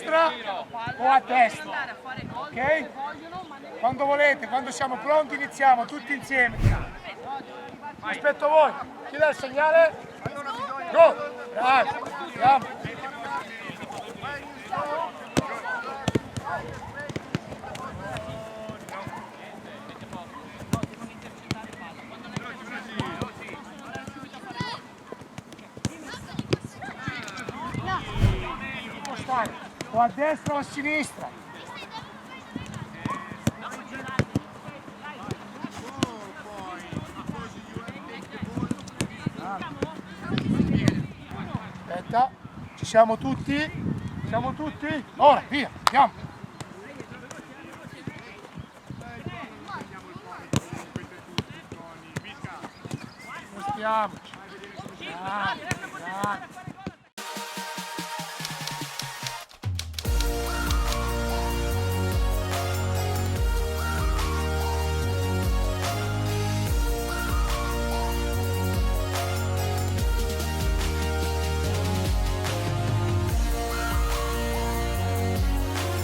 sinistra o a destra, ok? Quando volete, quando siamo pronti iniziamo tutti insieme. Aspetto voi, chi dà il segnale? Go! Bravi, andiamo! O a destra o a sinistra. Aspetta, ci siamo tutti? Siamo tutti? Ora, via, andiamo! Spostiamoci. Dai, dai.